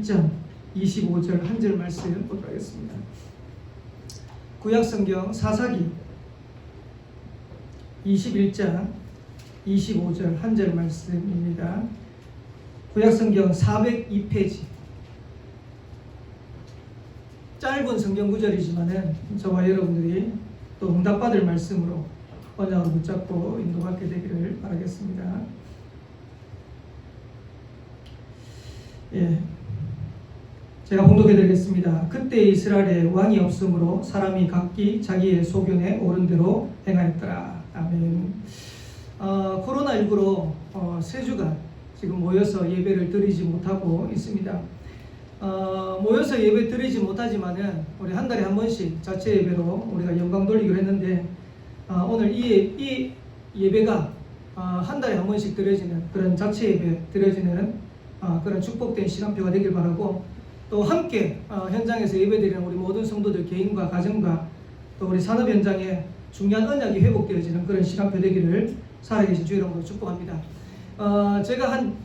21장 25절 한 절 말씀 보도록 하겠습니다. 구약성경 사사기 21장 25절 한 절 말씀입니다. 구약성경 402페이지, 짧은 성경 구절이지만은 저와 여러분들이 또 응답받을 말씀으로 언약으로 붙잡고 인도받게 되기를 바라겠습니다. 제가 봉독해 드리겠습니다. 그때 이스라엘에 왕이 없으므로 사람이 각기 자기의 소견에 옳은 대로 행하였더라. 아멘. 코로나19로 세 주간 지금 모여서 예배를 드리지 못하고 있습니다. 모여서 예배 드리지 못하지만은 우리 한 달에 한 번씩 자체 예배로 우리가 영광 돌리기로 했는데 오늘 이 예배가 한 달에 한 번씩 드려지는 그런 자체 예배 드려지는 그런 축복된 시간표가 되길 바라고, 또 함께 현장에서 예배드리는 우리 모든 성도들 개인과 가정과 또 우리 산업 현장에 중요한 언약이 회복되어지는 그런 시간표 되기를 살아계신 주 이름으로 축복합니다. 제가 한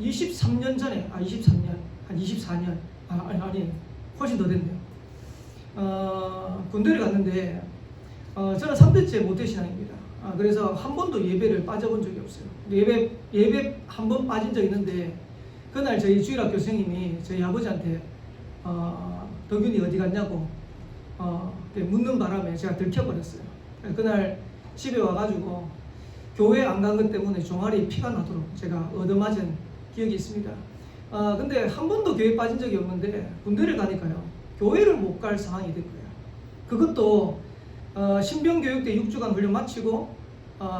23년 전에, 23년, 한 24년, 아니 훨씬 더 됐네요. 군대를 갔는데 저는 3대째 모태신앙입니다. 그래서 한 번도 예배를 빠져본 적이 없어요. 예배 한 번 빠진 적이 있는데, 그날 저희 주일학교 선생님이 저희 아버지한테 덕윤이 어디 갔냐고 묻는 바람에 제가 들켜버렸어요. 그날 집에 와가지고 교회 안 간 것 때문에 종아리에 피가 나도록 제가 얻어맞은 기억이 있습니다. 근데 한 번도 교회 빠진 적이 없는데 군대를 가니까요, 교회를 못 갈 상황이 된 거예요. 그것도 신병교육대 6주간 훈련 마치고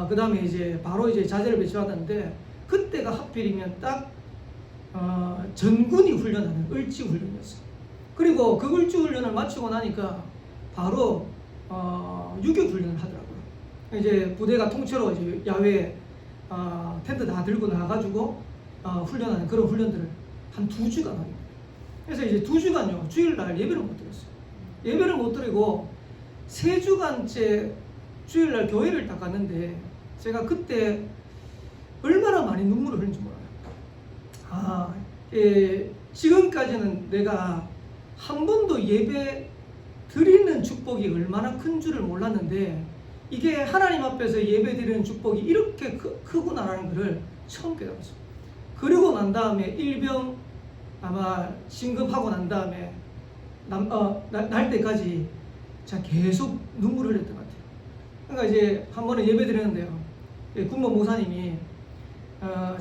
그 다음에 이제 바로 이제 자제를 배치받았는데, 그때가 하필이면 딱 전군이 훈련하는 을지 훈련이었어요. 그리고 그 을지 훈련을 마치고 나니까 바로 유교 훈련을 하더라고요. 이제 부대가 통째로 이제 야외 텐트 다 들고 나가가지고 훈련하는 그런 훈련들을 한 2주간 합니다. 그래서 이제 2주간요 주일날 예배를 못 드렸어요. 예배를 못 드리고 3주간째 주일날 교회를 딱 갔는데, 제가 그때 얼마나 많이 눈물을 흘린지 몰라요. 지금까지는 내가 한 번도 예배 드리는 축복이 얼마나 큰 줄을 몰랐는데, 이게 하나님 앞에서 예배 드리는 축복이 이렇게 크구나라는 것을 처음 깨달았어요. 그리고 난 다음에 일병 아마 진급하고 난 다음에 날 때까지 제가 계속 눈물을 흘렸던 것 같아요. 그러니까 이제 한 번은 예배 드리는데요, 군모 목사님이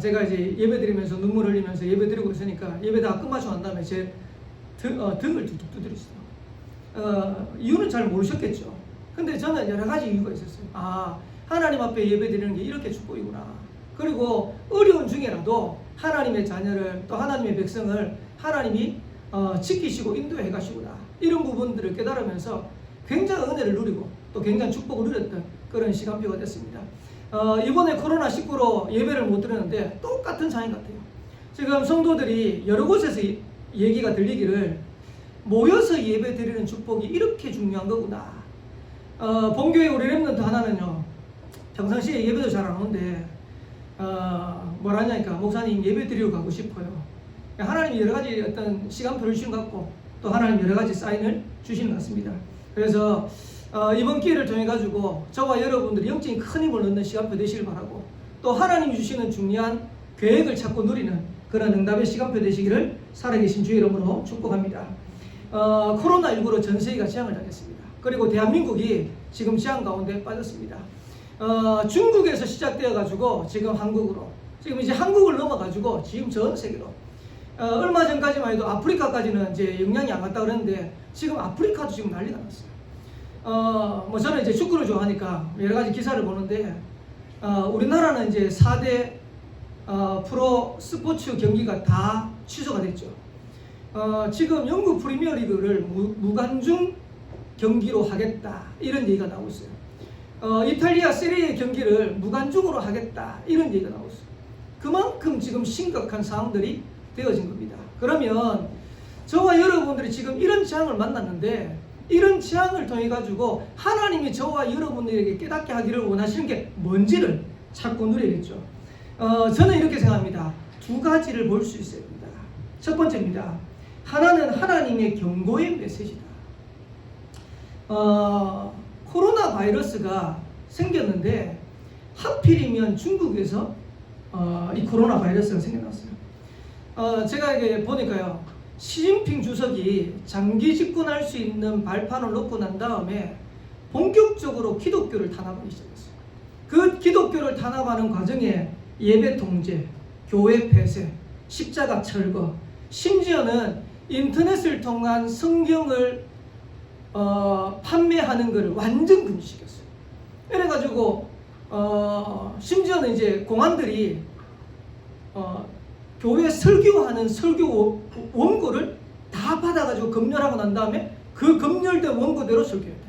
제가 이제 예배 드리면서 눈물 흘리면서 예배 드리고 있으니까 예배 다 끝마치고 난 다음에 제 등을 툭툭 두드렸어요. 이유는 잘 모르셨겠죠. 근데 저는 여러 가지 이유가 있었어요. 하나님 앞에 예배 드리는 게 이렇게 축복이구나. 그리고 어려운 중에라도 하나님의 자녀를, 또 하나님의 백성을 하나님이 지키시고 인도해 가시구나. 이런 부분들을 깨달으면서 굉장한 은혜를 누리고 또 굉장한 축복을 누렸던 그런 시간표가 됐습니다. 이번에 코로나19로 예배를 못 드렸는데 똑같은 상황 같아요. 지금 성도들이 여러 곳에서 얘기가 들리기를 모여서 예배 드리는 축복이 이렇게 중요한 거구나. 본교회 우리 랩런트 하나는요, 평상시에 예배도 잘 안 오는데 뭐라 하냐니까, 목사님 예배 드리러 가고 싶어요. 하나님이 여러 가지 어떤 시간표를 주신 것 같고, 또 하나님 여러 가지 사인을 주시는 것 같습니다. 그래서 이번 기회를 통해 가지고 저와 여러분들이 영적인 큰 힘을 얻는 시간표 되시길 바라고, 또 하나님이 주시는 중요한 계획을 찾고 누리는 그런 응답의 시간표 되시기를 살아계신 주의 이름으로 축복합니다. 코로나19로 전 세계가 재앙을 당했습니다. 그리고 대한민국이 지금 재앙 가운데 빠졌습니다. 중국에서 시작되어 가지고 지금 한국으로, 지금 이제 한국을 넘어 가지고 지금 전 세계로, 얼마 전까지만 해도 아프리카까지는 이제 영향이 안 갔다 그랬는데 지금 아프리카도 지금 난리가 났어요. 저는 이제 축구를 좋아하니까 여러 가지 기사를 보는데, 우리나라는 이제 4대 프로 스포츠 경기가 다 취소가 됐죠. 지금 영국 프리미어 리그를 무관중 경기로 하겠다, 이런 얘기가 나오고 있어요. 이탈리아 세리에 경기를 무관중으로 하겠다, 이런 얘기가 나오고 있어요. 그만큼 지금 심각한 상황들이 되어진 겁니다. 그러면 저와 여러분들이 지금 이런 재앙을 만났는데, 이런 재앙을 통해 가지고 하나님이 저와 여러분들에게 깨닫게 하기를 원하시는 게 뭔지를 찾고 누려야겠죠. 저는 이렇게 생각합니다. 두 가지를 볼 수 있어야 됩니다. 첫 번째입니다. 하나는 하나님의 경고의 메시지다. 코로나 바이러스가 생겼는데 하필이면 중국에서 이 코로나 바이러스가 생겨났어요. 제가 이게 보니까요, 시진핑 주석이 장기 집권할 수 있는 발판을 놓고 난 다음에 본격적으로 기독교를 탄압하기 시작했어요. 그 기독교를 탄압하는 과정에 예배 통제, 교회 폐쇄, 십자가 철거, 심지어는 인터넷을 통한 성경을 판매하는 것을 완전 금지시켰어요. 이래가지고 심지어는 이제 공안들이 교회 설교하는 설교 원고를 다 받아가지고 검열하고 난 다음에 그 검열된 원고대로 설교해야 돼.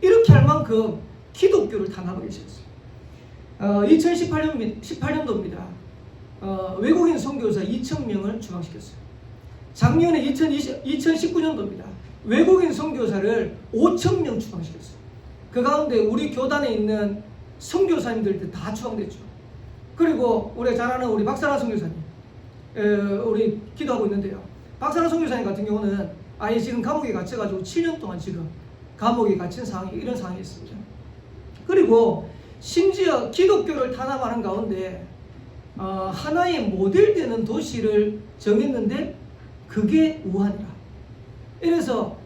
이렇게 할 만큼 기독교를 탄압하기 시작했어요. 2018년도입니다. 외국인 선교사 2,000명을 추방시켰어요. 작년에 2019년도입니다. 외국인 선교사를 5,000명 추방시켰어요. 그 가운데 우리 교단에 있는 선교사님들도 다 추방됐죠. 그리고 우리 잘 아는 우리 박사라 선교사님, 우리 기도하고 있는데요. 박사라 선교사님 같은 경우는 아예 지금 감옥에 갇혀가지고 7년 동안 지금 감옥에 갇힌 상황이 이런 상황이 있습니다. 그리고 심지어 기독교를 탄압하는 가운데 하나의 모델되는 도시를 정했는데 그게 우한이라. 이래서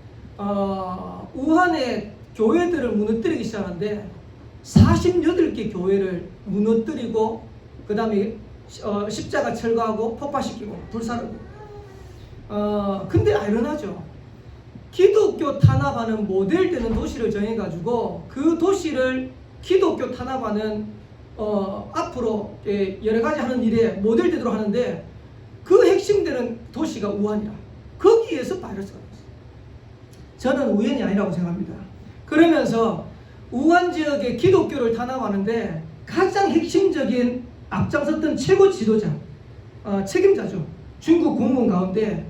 우한의 교회들을 무너뜨리기 시작하는데 48개 교회를 무너뜨리고 그 다음에 십자가 철거하고 폭파시키고 불사르고. 근데 아이러니하죠. 기독교 탄압하는 모델되는 도시를 정해가지고 그 도시를 기독교 탄압하는 앞으로 여러 가지 하는 일에 모델되도록 하는데 그 핵심되는 도시가 우한이라. 거기에서 바이러스가 났어요. 저는 우연이 아니라고 생각합니다. 그러면서 우한 지역의 기독교를 탄압하는데 가장 핵심적인 앞장섰던 최고 지도자, 책임자죠. 중국 공무원 가운데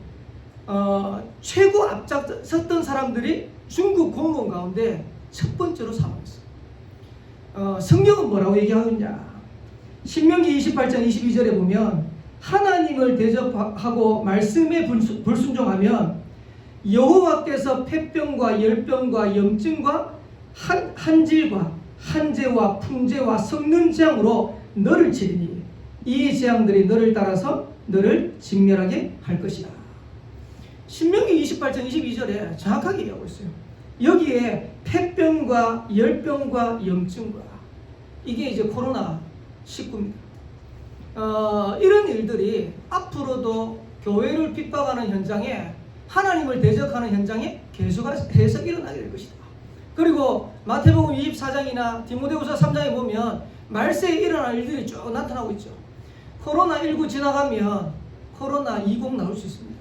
최고 앞장섰던 사람들이 중국 공무원 가운데 첫 번째로 사망했어요. 성경은 뭐라고 얘기하고 있냐? 신명기 28장 22절에 보면 하나님을 대적하고 말씀에 불순종하면 여호와께서 폐병과 열병과 염증과 한질과 한재와 풍재와 썩는 재앙으로 너를 치리니 이 재앙들이 너를 따라서 너를 직멸하게 할 것이다. 신명기 28장 22절에 정확하게 얘기하고 있어요. 여기에 폐병과 열병과 염증과 이게 이제 코로나19입니다. 이런 일들이 앞으로도 교회를 핍박하는 현장에 하나님을 대적하는 현장에 계속 일어나게 될 것이다. 그리고 마태복음 24장이나 디모데후서 3장에 보면 말세에 일어날 일들이 쭉 나타나고 있죠. 코로나19 지나가면 코로나20 나올 수 있습니다.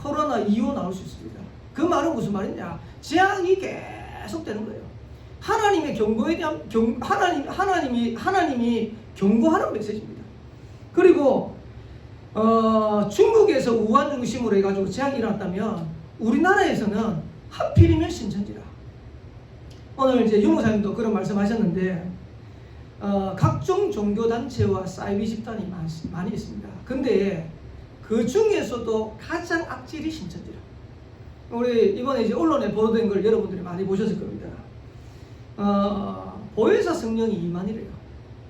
코로나25 나올 수 있습니다. 그 말은 무슨 말이냐? 재앙이 계속되는 거예요. 하나님의 경고에 대한 하나님이 경고하는 메시지입니다. 그리고 중국에서 우한 중심으로 해가지고 재앙이 일어났다면 우리나라에서는 하필이면 신천지라. 오늘 이제 유목사님도 그런 말씀하셨는데 각종 종교단체와 사이비 집단이 많이 있습니다. 근데 그 중에서도 가장 악질이 신천지라. 우리 이번에 이제 언론에 보도된 걸 여러분들이 많이 보셨을 겁니다. 보혜사 성령이 임하니래요.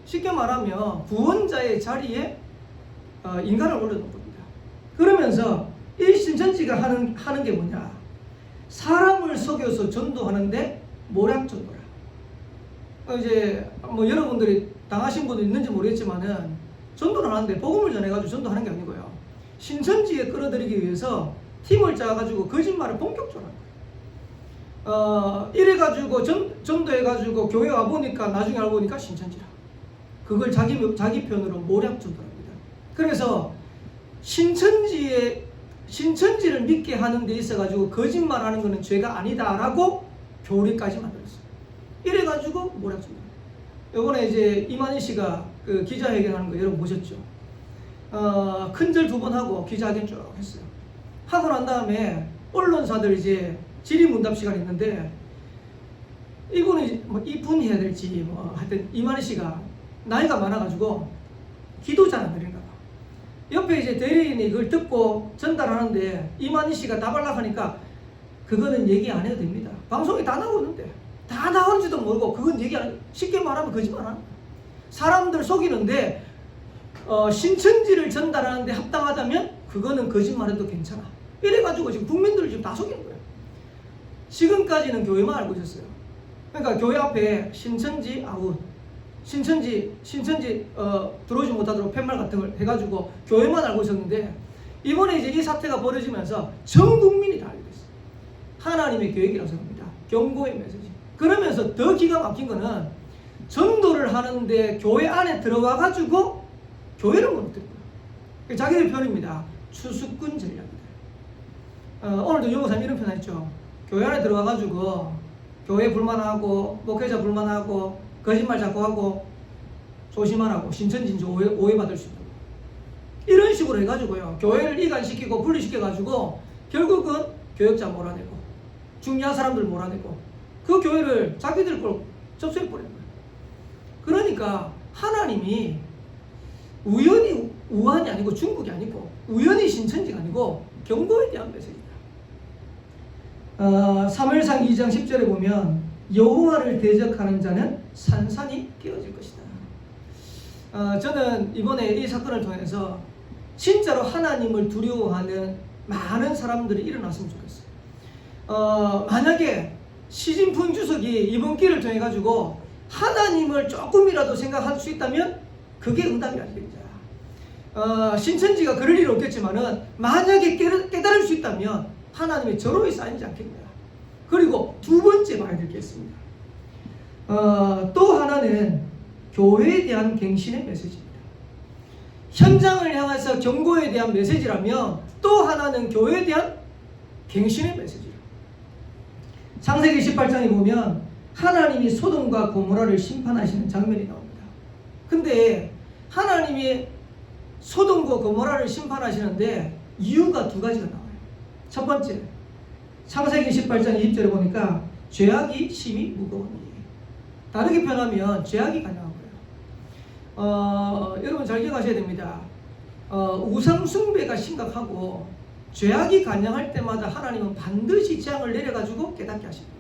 쉽게 말하면 구원자의 자리에 인간을 올려놓은 겁니다. 그러면서 이 신천지가 하는 게 뭐냐? 사람을 속여서 전도하는데 모략 전도라. 이제 뭐 여러분들이 당하신 분도 있는지 모르겠지만은 전도를 하는데 복음을 전해가지고 전도하는 게 아니고요. 신천지에 끌어들이기 위해서 팀을 짜가지고 거짓말을 본격적으로 한 거예요. 이래가지고 전도해가지고 교회 와보니까 나중에 알고 보니까 신천지라. 그걸 자기 표현으로 모략 전도랍니다. 그래서 신천지를 믿게 하는 데 있어가지고 거짓말하는 것은 죄가 아니다라고 교리까지 만들었어요. 이래가지고 모략 전도. 이번에 이제 이만희 씨가 그 기자회견하는 거 여러분 보셨죠? 큰절 2번 하고 기자회견 쭉 했어요. 하고 난 다음에 언론사들 이제 질의문답 시간이 있는데 이분이 뭐 이분해야 될지 뭐 하여튼 이만희 씨가 나이가 많아가지고 기도 잘 안 드리는가 봐. 옆에 이제 대리인이 그걸 듣고 전달하는데 이만희 씨가 다 발락하니까 그거는 얘기 안 해도 됩니다. 방송에 다 나오고 있는데 다 나온지도 모르고 그건 얘기 안 해도, 쉽게 말하면 거짓말하는 거야. 사람들 속이는데 신천지를 전달하는데 합당하다면 그거는 거짓말해도 괜찮아. 이래가지고 지금 국민들을 지금 다 속이는 거예요. 지금까지는 교회만 알고 있었어요. 그러니까 교회 앞에 신천지 아웃, 신천지 들어오지 못하도록 팻말 같은 걸 해가지고 교회만 알고 있었는데 이번에 이제 이 사태가 벌어지면서 전 국민이 다 알게 됐어요. 하나님의 계획이라고 생각합니다. 경고의 메시지. 그러면서 더 기가 막힌 거는 전도를 하는데 교회 안에 들어와가지고 교회를 무너뜨린 거예요. 자기들 편입니다. 추수꾼 전략이다. 오늘도 유목사님 이런 표현했죠. 교회 안에 들어와가지고 교회 불만하고 목회자 불만하고 거짓말 자꾸 하고 조심하라고, 신천지인지 오해받을 수 있다고, 이런 식으로 해가지고요 교회를 이간시키고 분리시켜가지고 결국은 교역자 몰아내고 중요한 사람들 몰아내고 그 교회를 자기들 걸 접수해버린 거예요. 그러니까 하나님이 우연히 우한이 아니고 중국이 아니고 우연히 신천지가 아니고 경고에 대한 메시지다. 사무엘상 2장 10절에 보면 여호와를 대적하는 자는 산산이 깨어질 것이다. 저는 이번에 이 사건을 통해서 진짜로 하나님을 두려워하는 많은 사람들이 일어났으면 좋겠어요. 만약에 시진핑 주석이 이번 기회를 통해 가지고 하나님을 조금이라도 생각할 수 있다면 그게 응답이 아니겠냐. 신천지가 그럴 일은 없겠지만은 만약에 깨달을 수 있다면 하나님의 절호에 쌓이지 않겠냐. 그리고 두 번째 봐야 될 게 있습니다. 또 하나는 교회에 대한 갱신의 메시지입니다. 현장을 향해서 경고에 대한 메시지라면 또 하나는 교회에 대한 갱신의 메시지입니다. 창세기 18장에 보면 하나님이 소돔과 고모라를 심판하시는 장면이 나옵니다. 근데 하나님이 소돔과 고모라를 심판하시는데 이유가 두 가지가 나와요. 첫 번째, 창세기 18장 20절에 보니까 죄악이 심히 무거우니. 다르게 표현하면 죄악이 가능한 거예요. 여러분 잘 기억하셔야 됩니다. 우상 숭배가 심각하고 죄악이 간영할 때마다 하나님은 반드시 재앙을 내려가지고 깨닫게 하십니다.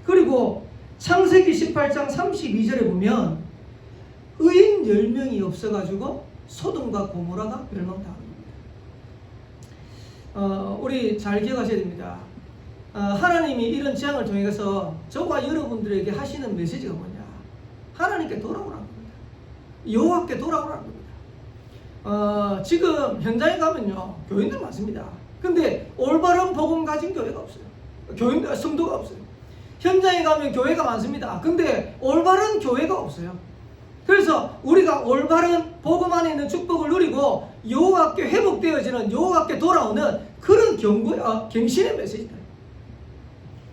그리고 창세기 18장 32절에 보면 의인 10명이 없어가지고 소돔과 고모라가 멸망당합니다. 우리 잘 기억하셔야 됩니다. 하나님이 이런 재앙을 통해서 저와 여러분들에게 하시는 메시지가 뭐냐? 하나님께 돌아오라는 겁니다. 여호와께 돌아오라는 겁니다. 지금 현장에 가면요 교인들 많습니다. 근데 올바른 복음 가진 교회가 없어요. 성도가 없어요. 현장에 가면 교회가 많습니다. 근데 올바른 교회가 없어요. 그래서 우리가 올바른 복음 안에 있는 축복을 누리고 여호와께 회복되어지는, 여호와께 돌아오는 그런 갱신의 메시지다.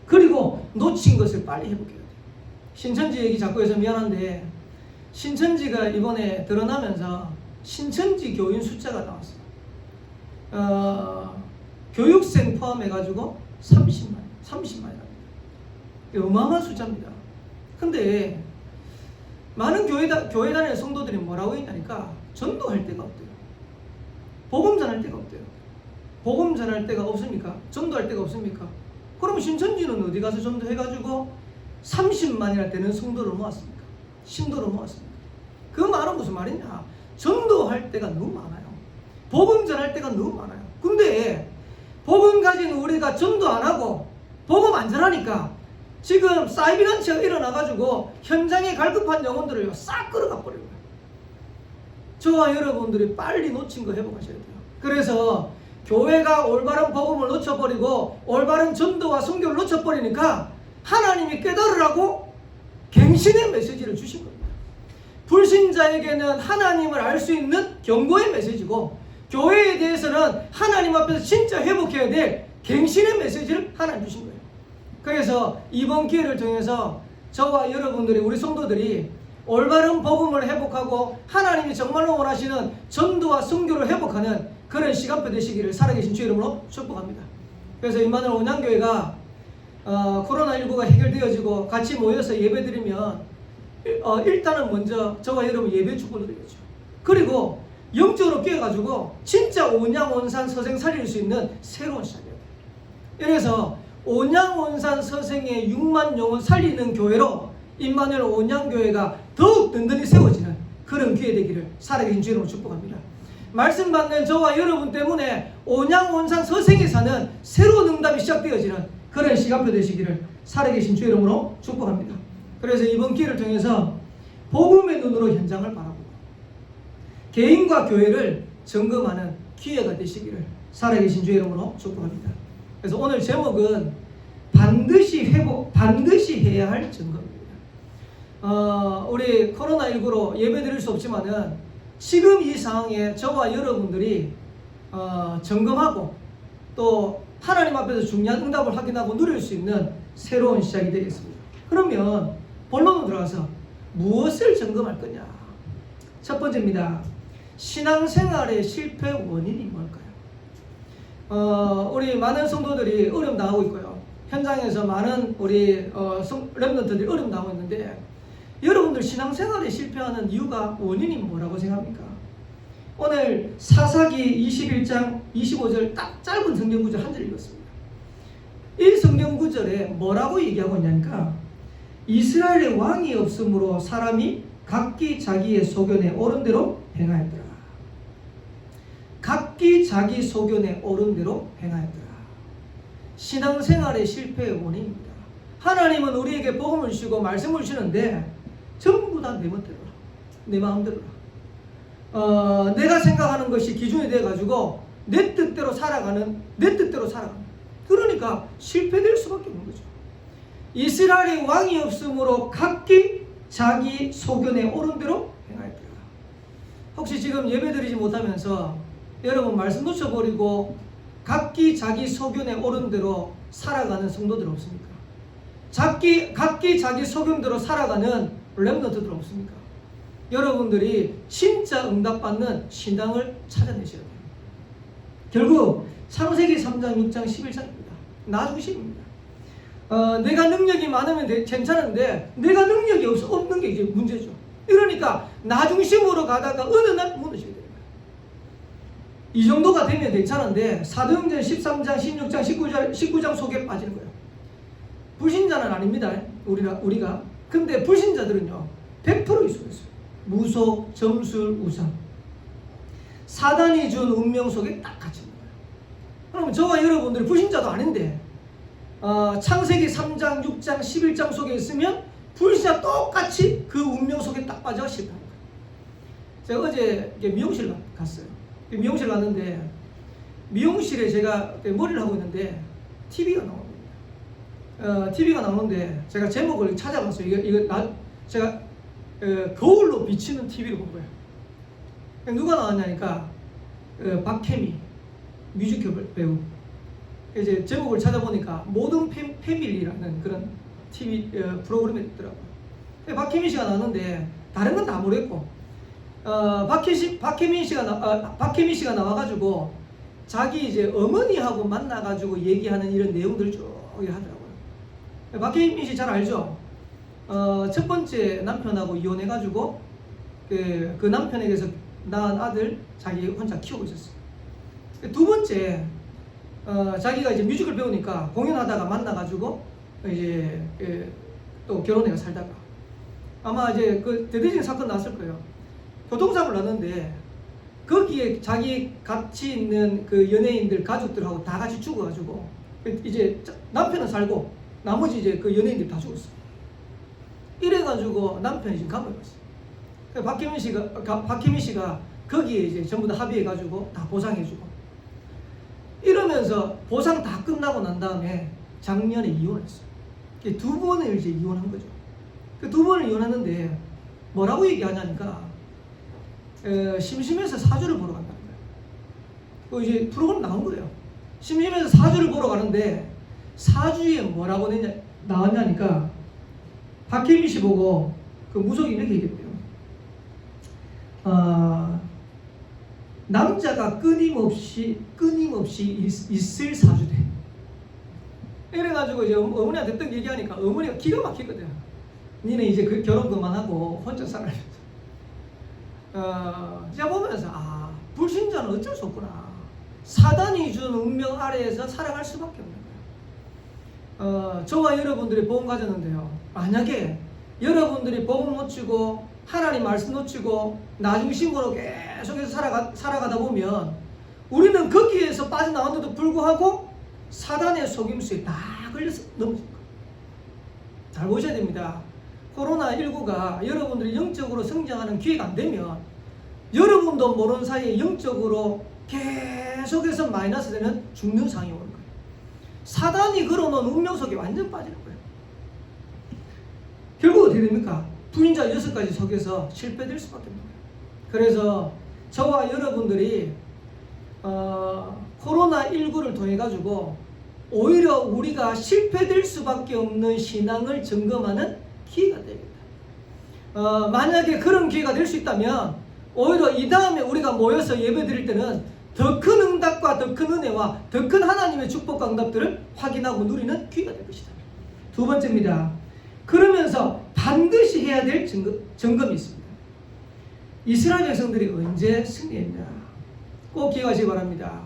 그리고 놓친 것을 빨리 회복해야 돼요. 신천지 얘기 자꾸 해서 미안한데 신천지가 이번에 드러나면서 신천지 교인 숫자가 나왔어요. 교육생 포함해가지고 30만이랍니다. 어마어마한 숫자입니다. 근데 많은 교회 다니는 성도들이 뭐라고 했냐니까 전도할 데가 없대요. 복음 전할 데가 없대요. 복음 전할 데가 없습니까? 전도할 데가 없습니까? 그럼 신천지는 어디 가서 전도해가지고 30만이나 되는 성도를 모았습니까? 신도를 모았습니까? 그 말은 무슨 말이냐? 전도할 때가 너무 많아요. 복음 전할 때가 너무 많아요. 근데 복음 가진 우리가 전도 안 하고 복음 안 전하니까 지금 사이비단체가 일어나가지고 현장에 갈급한 영혼들을 싹 끌어가 버려요. 저와 여러분들이 빨리 놓친 거 회복하셔야 돼요. 그래서 교회가 올바른 복음을 놓쳐버리고 올바른 전도와 선교를 놓쳐버리니까 하나님이 깨달으라고 갱신의 메시지를 주신 겁니다. 불신자에게는 하나님을 알 수 있는 경고의 메시지고 교회에 대해서는 하나님 앞에서 진짜 회복해야 될 갱신의 메시지를 하나님 주신 거예요. 그래서 이번 기회를 통해서 저와 여러분들이, 우리 성도들이 올바른 복음을 회복하고 하나님이 정말로 원하시는 전도와 선교를 회복하는 그런 시간표 되시기를 살아계신 주 이름으로 축복합니다. 그래서 임마누엘 온양교회가 코로나19가 해결되어지고 같이 모여서 예배드리면 일단은 먼저 저와 여러분 예배 축복을 드리겠죠. 그리고 영적으로 깨어가지고 진짜 온양온산 서생 살릴 수 있는 새로운 시작이에요. 그래서 온양온산 서생의 6만 영혼 살리는 교회로 임마누엘 온양교회가 더욱 든든히 세워지는 그런 기회 되기를 살아계신 주님으로 축복합니다. 말씀 받는 저와 여러분 때문에 온양온산 서생에 사는 새로운 응답이 시작되어지는 그런 시간표 되시기를 살아계신 주 이름으로 축복합니다. 그래서 이번 기회를 통해서 복음의 눈으로 현장을 바라보고 개인과 교회를 점검하는 기회가 되시기를 살아계신 주 이름으로 축복합니다. 그래서 오늘 제목은 반드시 해야 할 점검입니다. 우리 코로나19로 예배 드릴 수 없지만은 지금 이 상황에 저와 여러분들이 점검하고 또 하나님 앞에서 중요한 응답을 확인하고 누릴 수 있는 새로운 시작이 되겠습니다. 그러면 본론으로 들어가서 무엇을 점검할 거냐? 첫 번째입니다. 신앙생활의 실패 원인이 뭘까요? 우리 많은 성도들이 어려움 당하고 있고요. 현장에서 많은 우리 렘넌트들이 어려움 당하고 있는데 여러분들 신앙생활에 실패하는 이유가 원인이 뭐라고 생각합니까? 오늘 사사기 21장 25절 딱 짧은 성경구절 한 절 읽었습니다. 이 성경구절에 뭐라고 얘기하고 있냐니까 이스라엘의 왕이 없으므로 사람이 각기 자기의 소견에 옳은 대로 행하였더라. 각기 자기 소견에 옳은 대로 행하였더라. 신앙생활의 실패의 원인입니다. 하나님은 우리에게 복음을 주시고 말씀을 주시는데 전부 다 내 멋대로라. 내 마음대로라. 내가 생각하는 것이 기준이 돼가지고 내 뜻대로 살아가는. 그러니까 실패될 수밖에 없는 거죠. 이스라엘의 왕이 없으므로 각기 자기 소견에 옳은 대로 행하였더라. 혹시 지금 예배드리지 못하면서 여러분 말씀 놓쳐버리고 각기 자기 소견에 옳은 대로 살아가는 성도들 없습니까? 각기 자기 소견대로 살아가는 렘넌트들 없습니까? 여러분들이 진짜 응답받는 신앙을 찾아내셔야 돼요. 결국 창세기 3장, 6장, 11장입니다. 나 중심입니다. 내가 능력이 많으면 괜찮은데 내가 능력이 없는 게 이제 문제죠. 그러니까 나 중심으로 가다가 어느 날 무너지게 됩니다. 이 정도가 되면 괜찮은데 사도행전 13장, 16장, 19장 속에 빠지는 거예요. 불신자는 아닙니다. 우리가. 근데 불신자들은요 100% 있어요. 무속, 점술, 우상. 사단이 준 운명 속에 딱 갇힌 거예요. 그럼 저와 여러분들이 불신자도 아닌데 창세기 3장, 6장, 11장 속에 있으면 불신자 똑같이 그 운명 속에 딱 빠져 실패한 거예요. 제가 어제 미용실 갔어요. 미용실 갔는데 미용실에 제가 머리를 하고 있는데 TV가 나옵니다. TV가 나오는데 제가 제목을 찾아봤어요. 제가 거울로 비치는 TV를 본 거예요. 누가 나왔냐니까 박혜미 뮤지컬 배우. 이제 제목을 찾아보니까 모든 패밀리라는 그런 TV 프로그램이 있더라고요. 박혜미 씨가 나왔는데 다른 건 다 모르겠고 박혜미 씨가 나와가지고 자기 이제 어머니하고 만나가지고 얘기하는 이런 내용들을 쭉 하더라고요. 박혜미 씨 잘 알죠? 첫 번째 남편하고 이혼해가지고 그 남편에게서 낳은 아들 자기 혼자 키우고 있었어요. 두 번째 자기가 이제 뮤지컬 배우니까 공연하다가 만나가지고 이제 또 결혼해가 살다가 아마 이제 그 대대적인 사건 났을 거예요. 교통사고를 났는데 거기에 자기 같이 있는 그 연예인들 가족들하고 다 같이 죽어가지고 이제 남편은 살고 나머지 이제 그 연예인들이 다 죽었어. 이래가지고 남편이 지금 감옥에 갔어. 박혜미 씨가 거기에 이제 전부 다 합의해가지고 다 보상해주고 이러면서 보상 다 끝나고 난 다음에 작년에 이혼했어요. 두 번을 이제 이혼한 거죠. 그 두 번을 이혼했는데 뭐라고 얘기하냐니까 심심해서 사주를 보러 간다는 거예요. 이제 프로그램 나온 거예요. 심심해서 사주를 보러 가는데 사주에 뭐라고 나왔냐니까 박혜미 씨 보고 그 무속이 이렇게 얘기했대요. 남자가 끊임없이 있을 사주대. 이래가지고 이제 어머니한테 했던 얘기하니까 어머니가 기가 막히거든. 니네 이제 그 결혼 그만하고 혼자 살아야겠다. 제가 보면서 불신자는 어쩔 수 없구나. 사단이 준 운명 아래에서 살아갈 수밖에 없는 거예요. 저와 여러분들이 복음 가졌는데요. 만약에 여러분들이 복음 놓치고 하나님 말씀 놓치고 나 중심으로 계속해서 살아가다 보면 우리는 거기에서 빠져나왔는데도 불구하고 사단의 속임수에 다 걸려서 넘어진 거예요. 잘 보셔야 됩니다. 코로나19가 여러분들이 영적으로 성장하는 기회가 안 되면 여러분도 모르는 사이에 영적으로 계속해서 마이너스 되는 죽는 상황이 오는 거예요. 사단이 걸어놓은 운명 속에 완전 빠지는 거예요. 결국 어떻게 됩니까? 불인자 6가지 속에서 실패될 수밖에 없는 거예요. 그래서 저와 여러분들이 코로나19를 통해 가지고 오히려 우리가 실패될 수밖에 없는 신앙을 점검하는 기회가 되겠다. 만약에 그런 기회가 될 수 있다면 오히려 이 다음에 우리가 모여서 예배 드릴 때는 더 큰 응답과 더 큰 은혜와 더 큰 하나님의 축복과 응답들을 확인하고 누리는 기회가 될 것이다. 두 번째입니다. 그러면서 반드시 해야 될 점검이 있습니다. 이스라엘 백성들이 언제 승리했냐? 꼭 기억하시기 바랍니다.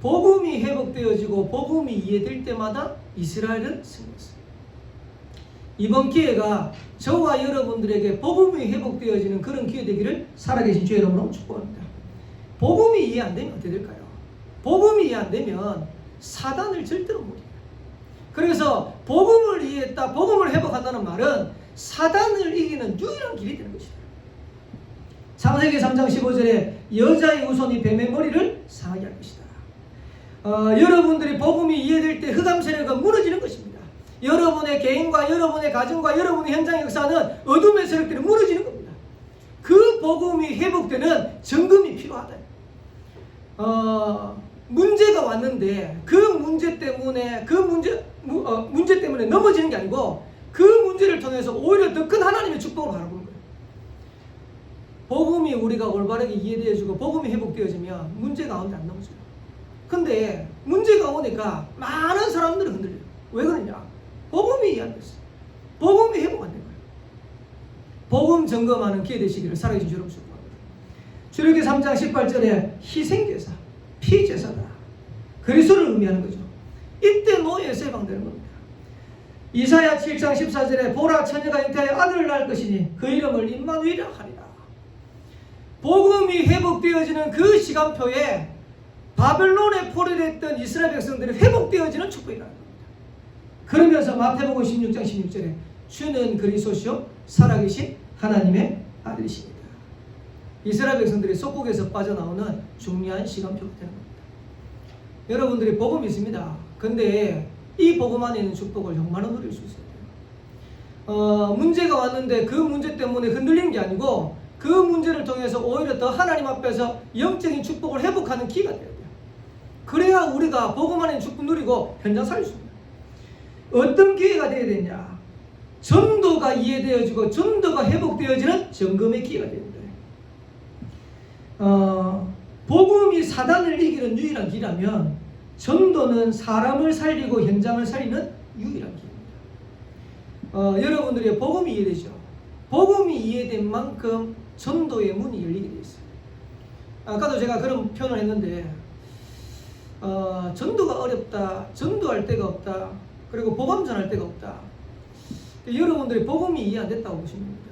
복음이 회복되어지고 복음이 이해될 때마다 이스라엘은 승리했습니다. 이번 기회가 저와 여러분들에게 복음이 회복되어지는 그런 기회 되기를 살아계신 주의 이름으로 축복합니다. 복음이 이해 안 되면 어떻게 될까요? 복음이 이해 안 되면 사단을 절대로 못 이겨요. 그래서 복음을 이해했다, 복음을 회복한다는 말은 사단을 이기는 유일한 길이 되는 것이다. 창세기 3장 15절에 여자의 후손이 뱀의 머리를 상하게 할 것이다. 여러분들이 복음이 이해될 때 흑암 세력은 무너지는 것입니다. 여러분의 개인과 여러분의 가정과 여러분의 현장의 역사는 어둠의 세력들이 무너지는 겁니다. 그 복음이 회복되는 점검이 필요하다. 문제가 왔는데 그 문제 때문에 문제 때문에 넘어지는 게 아니고 그 문제를 통해서 오히려 더 큰 하나님의 축복을 바라보는 거예요. 복음이 우리가 올바르게 이해되어지고 복음이 회복되어지면 문제 가운데 안 넘어져요. 근데 문제가 오니까 많은 사람들이 흔들려요. 왜 그러냐? 복음이 이해 안 됐어요. 복음이 회복 안 된 거예요. 복음 점검하는 기회 되시기를 살아계신 주 여러분 축복합니다. 출애굽기 3장 18절에 희생제사, 피제사다. 그리스도를 의미하는 거죠. 이때 노예에서 해방되는 겁니다. 이사야 7장 14절에 보라 처녀가 잉태하여 아들을 낳을 것이니 그 이름을 임마누엘이라 하리라. 복음이 회복되어지는 그 시간표에 바벨론에 포로됐던 이스라엘 백성들이 회복되어지는 축복이라는 겁니다. 그러면서 마태복음 16장 16절에 주는 그리스도시요 살아계신 하나님의 아들이십니다. 이스라엘 백성들이 속국에서 빠져나오는 중요한 시간표가 되는 겁니다. 여러분들이 복음이 있습니다. 근데 이 복음 안에 있는 축복을 정말로 누릴 수 있어야 돼요. 문제가 왔는데 그 문제 때문에 흔들리는 게 아니고 그 문제를 통해서 오히려 더 하나님 앞에서 영적인 축복을 회복하는 기회가 돼야 돼요. 그래야 우리가 복음 안에 있는 축복 누리고 현장 살릴 수 있습니다. 어떤 기회가 되어야 되냐? 전도가 이해되어지고 전도가 회복되어지는 점검의 기회가 됩니다. 복음이 사단을 이기는 유일한 길이라면 전도는 사람을 살리고 현장을 살리는 유일한 길입니다. 여러분들이 복음이 이해되죠? 복음이 이해된 만큼 전도의 문이 열리게 되어 있어요. 아까도 제가 그런 표현을 했는데 전도가 어렵다, 전도할 데가 없다, 그리고 복음 전할 데가 없다. 여러분들이 복음이 이해 안 됐다고 보시면 됩니다.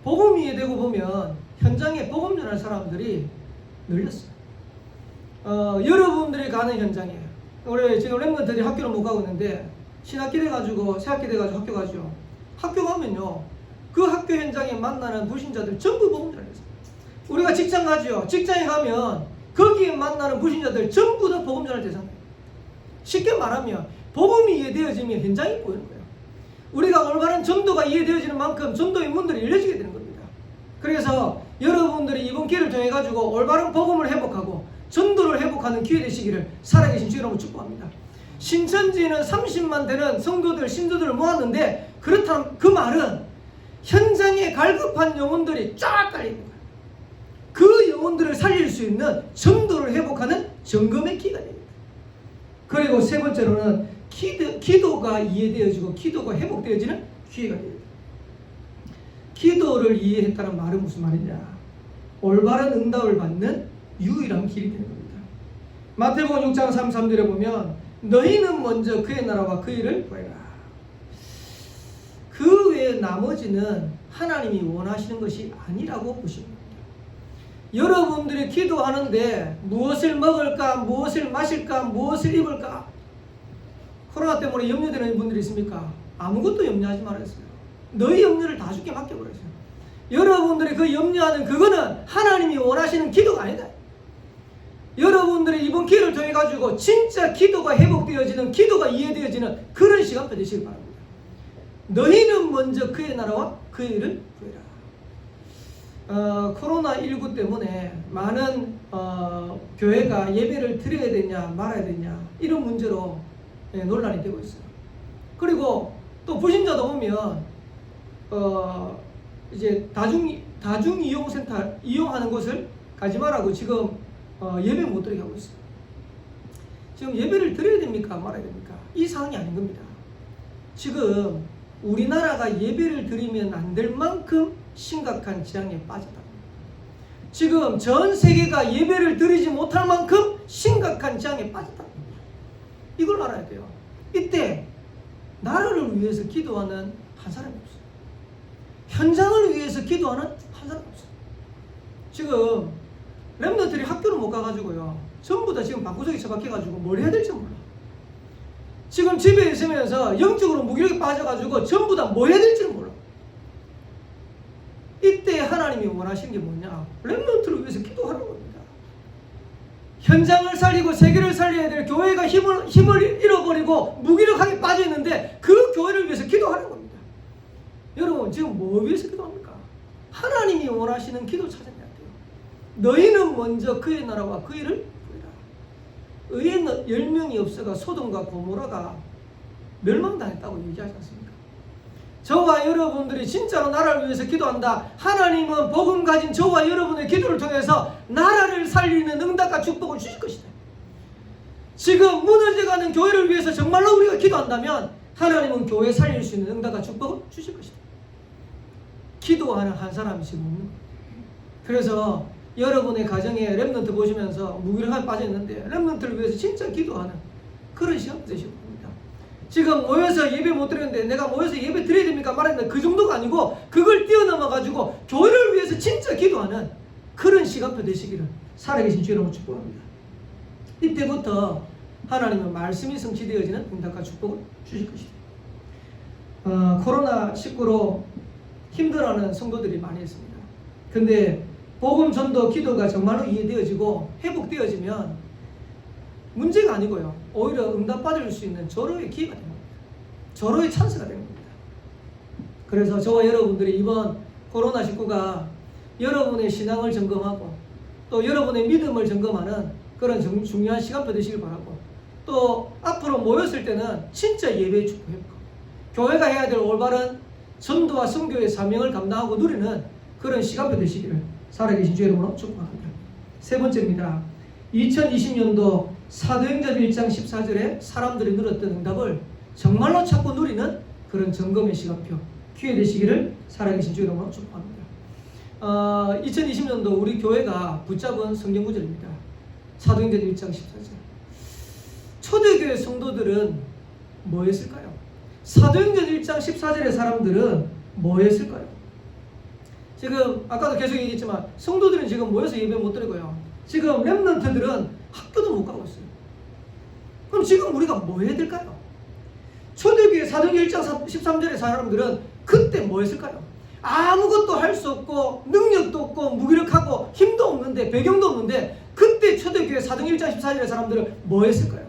복음이 이해되고 보면 현장에 복음 전할 사람들이 늘렸어요. 여러분들이 가는 현장에 우리 지금 랩런들이 학교를 못 가고 있는데 신학기 돼가지고 새학기 돼가지고 학교 가죠. 학교 가면요 그 학교 현장에 만나는 불신자들 전부 복음 전했어요. 우리가 직장 가죠. 직장에 가면 거기에 만나는 불신자들 전부 다 복음 전할 대상이에요. 쉽게 말하면 복음이 이해되어지면 현장이 보이는 거예요. 우리가 올바른 전도가 이해되어지는 만큼 전도의 문들이 열려지게 되는 겁니다. 그래서 여러분들이 이번 기회를 통해 가지고 올바른 복음을 회복하고 전도를 회복하는 기회 되시기를 살아계신 주 여러분 축복합니다. 신천지는 30만 되는 성도들, 신도들을 모았는데 그렇다면 그 말은 현장에 갈급한 영혼들이 쫙 깔려 있는 거예요. 그 영혼들을 살릴 수 있는 전도를 회복하는 점검의 기회가 됩니다. 그리고 세 번째로는 기도가 이해되어지고 기도가 회복되어지는 기회가 됩니다. 기도를 이해했다는 말은 무슨 말이냐? 올바른 응답을 받는 유일한 길이 되는 겁니다. 마태복음 6장 33절에 보면 너희는 먼저 그의 나라와 그 일을 구해라. 그 외에 나머지는 하나님이 원하시는 것이 아니라고 보시는 겁니다. 여러분들이 기도하는데 무엇을 먹을까, 무엇을 마실까, 무엇을 입을까, 코로나 때문에 염려되는 분들이 있습니까? 아무것도 염려하지 말았어요. 너희 염려를 다 주께 맡겨버렸어요. 여러분들이 그 염려하는 그거는 하나님이 원하시는 기도가 아니다. 여러분들이 이번 기회를 통해 가지고 진짜 기도가 회복되어지는, 기도가 이해되어지는 그런 시간이 되시길 바랍니다. 너희는 먼저 그의 나라와 그의 일을 구해라. 코로나19 때문에 많은 교회가 예배를 드려야 되냐 말아야 되냐 이런 문제로 논란이 되고 있어요. 그리고 또 불신자도 보면 이제 다중 이용센터 이용하는 곳을 가지 말라고 지금 예배 못 드리게 하고 있어요. 지금 예배를 드려야 됩니까 말아야 됩니까? 이 상황이 아닌 겁니다. 지금 우리나라가 예배를 드리면 안 될 만큼 심각한 재앙에 빠졌다. 지금 전 세계가 예배를 드리지 못할 만큼 심각한 재앙에 빠졌다. 이걸 알아야 돼요. 이때 나라를 위해서 기도하는 한 사람이 없어요. 현장을 위해서 기도하는 한 사람이 없어요. 지금 렘넌트들이 학교를 못 가가지고요, 전부 다 지금 방구석에 처박혀가지고 뭘 해야 될지 몰라. 지금 집에 있으면서 영적으로 무기력에 빠져가지고 전부 다 뭐 해야 될지 몰라. 이때 하나님이 원하시는 게 뭐냐? 렘넌트를 위해서 기도하는 겁니다. 현장을 살리고 세계를 살려야 될 교회가 힘을 잃어버리고 무기력하게 빠져있는데 그 교회를 위해서 기도하는 겁니다. 여러분 지금 뭐 위해서 기도합니까? 하나님이 원하시는 기도 찾아내야 돼요. 너희는 먼저 그의 나라와 그 일을 구해라. 의인 10명이 없어가 소돔과 고모라가 멸망당했다고 얘기하지 않습니까? 저와 여러분들이 진짜로 나라를 위해서 기도한다. 하나님은 복음 가진 저와 여러분의 기도를 통해서 나라를 살리는 응답과 축복을 주실 것이다. 지금 무너져가는 교회를 위해서 정말로 우리가 기도한다면 하나님은 교회 살릴 수 있는 응답과 축복을 주실 것이다. 기도하는 한 사람이 지금 없는 거예요. 그래서 여러분의 가정에 렘넌트 보시면서 무기력하게 빠져있는데 렘넌트를 위해서 진짜 기도하는 그런 시간 되시고 합니다. 지금 모여서 예배 못 드리는데 내가 모여서 예배 드려야 됩니까 말해야 됩니까? 그 정도가 아니고 그걸 뛰어넘어 가지고 교회를 위해서 진짜 기도하는 그런 시간표 되시기를 살아계신 주의 이름으로 축복합니다. 이때부터 하나님은 말씀이 성취되어지는 응답과 축복을 주실 것이다. 코로나19로 힘들어하는 성도들이 많이 있습니다. 근데 복음 전도 기도가 정말로 이해되어지고 회복되어지면 문제가 아니고요, 오히려 응답받을 수 있는 절호의 기회가 됩니다. 절호의 찬스가 되는 겁니다. 그래서 저와 여러분들이 이번 코로나19가 여러분의 신앙을 점검하고 또 여러분의 믿음을 점검하는 그런 중요한 시간표 되시길 바라고, 또 앞으로 모였을 때는 진짜 예배의 축복 회복, 교회가 해야 될 올바른 전도와 선교의 사명을 감당하고 누리는 그런 시간표 되시기를 살아계신 주의 이름으로 축복합니다. 세 번째입니다. 2020년도 사도행전 1장 14절에 사람들이 누렸던 응답을 정말로 찾고 누리는 그런 점검의 시간표 기회 되시기를 살아계신 주의 이름으로 축복합니다. 2020년도 우리 교회가 붙잡은 성경 구절입니다. 사도행전 1장 14절. 초대교회 성도들은 뭐 했을까요? 사도행전 1장 14절의 사람들은 뭐 했을까요? 지금 아까도 계속 얘기했지만 성도들은 지금 모여서 예배 못 드리고요, 지금 렘넌트들은 학교도 못 가고 있어요. 그럼 지금 우리가 뭐 해야 될까요? 초대교회 사도행전 1장 13절의 사람들은 그때 뭐 했을까요? 아무것도 할 수 없고 능력도 없고 무기력하고 힘도 없는데 배경도 없는데 그때 초대교회 사도행전 1장 14절의 사람들은 뭐 했을까요?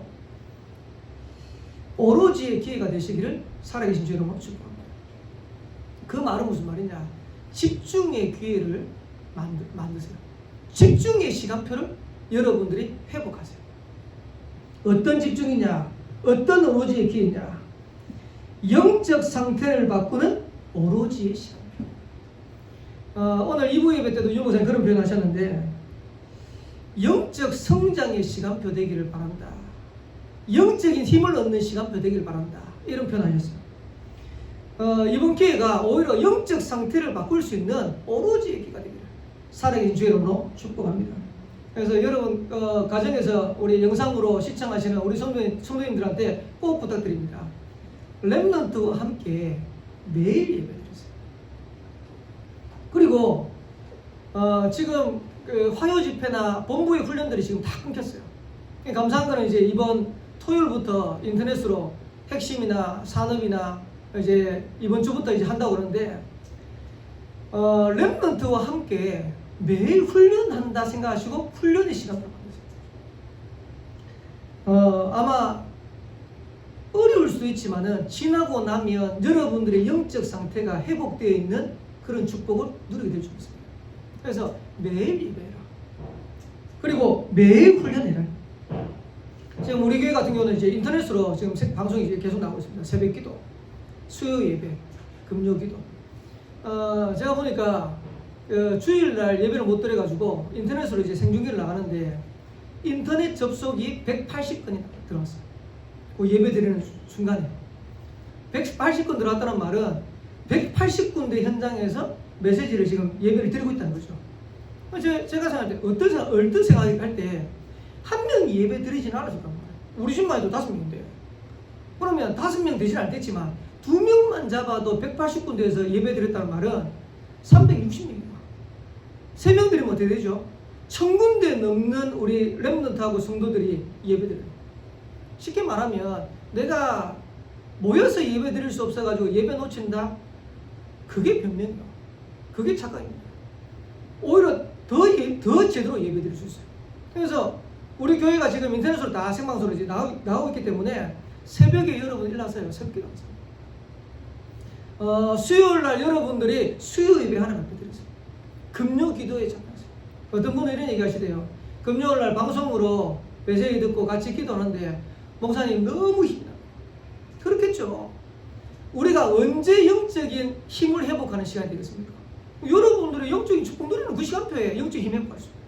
오로지의 기회가 되시기를 살아계신 주의 이름으로 축복합니다. 그 말은 무슨 말이냐? 집중의 기회를 만드세요. 집중의 시간표를 여러분들이 회복하세요. 어떤 집중이냐? 어떤 오로지의 기회냐? 영적 상태를 바꾸는 오로지의 시간표. 오늘 2부 예배 때도 유목사님 그런 표현 하셨는데, 영적 성장의 시간표 되기를 바란다, 영적인 힘을 얻는 시간표 되기를 바란다, 이런 표현 하셨어요. 이번 기회가 오히려 영적 상태를 바꿀 수 있는 오로지의 기회가 되기를 살아계신 주의 이름으로 축복합니다. 그래서 여러분 가정에서 우리 영상으로 시청하시는 우리 성도님들한테 꼭 부탁드립니다. 렘넌트와 함께 매일 예배드리세요. 그리고 지금 그 화요 집회나 본부의 훈련들이 지금 다 끊겼어요. 감사한 거는 이제 이번 토요일부터 인터넷으로 핵심이나 산업이나 이제 이번 주부터 이제 한다고 그러는데 렘넌트와 함께 매일 훈련한다 생각하시고 훈련의 시간을 가지세요. 아마 어려울 수도 있지만은 지나고 나면 여러분들의 영적 상태가 회복되어 있는 그런 축복을 누리게 될 수 있습니다. 그래서 매일 예배해라. 그리고 매일 훈련해라. 지금 우리 교회 같은 경우는 이제 인터넷으로 지금 방송이 이제 계속 나오고 있습니다. 새벽 기도, 수요 예배, 금요 기도. 제가 보니까 주일날 예배를 못 드려가지고 인터넷으로 이제 생중계를 나가는데 인터넷 접속이 180건이 들어왔어요. 그 예배 드리는 순간에 180건 들어왔다는 말은 180군데 현장에서 메시지를 지금 예배를 드리고 있다는 거죠. 제가 생각할 때 어떤 생각할 때 한 명이 예배 드리진 않았을 거란 말이에요. 우리 집만 해도 5명인데 그러면 5명 되진 않겠지만 2명만 잡아도 180군데에서 예배 드렸다는 말은 360명이야. 3명 드리면 어떻게 되죠? 1000군데 넘는 우리 렘넌트하고 성도들이 예배 드려요. 쉽게 말하면 내가 모여서 예배 드릴 수 없어가지고 예배 놓친다? 그게 변명이야. 그게 착각입니다. 오히려 더 제대로 예배 드릴 수 있어요. 그래서 우리 교회가 지금 인터넷으로 다 생방송으로 이제 나오고 있기 때문에 새벽에 여러분 일어나세요. 새벽에 일어나세요. 수요일날 여러분들이 수요 예배 하나 갖다 드리세요. 금요 기도에 참여하세요. 어떤 분은 이런 얘기 하시대요. 금요일날 방송으로 메시지 듣고 같이 기도하는데 목사님 너무 힘이 나요. 그렇겠죠. 우리가 언제 영적인 힘을 회복하는 시간이 되겠습니까? 여러분들의 영적인 축복 누리는 그 시간표에 영적인 힘 회복할 수 있어요.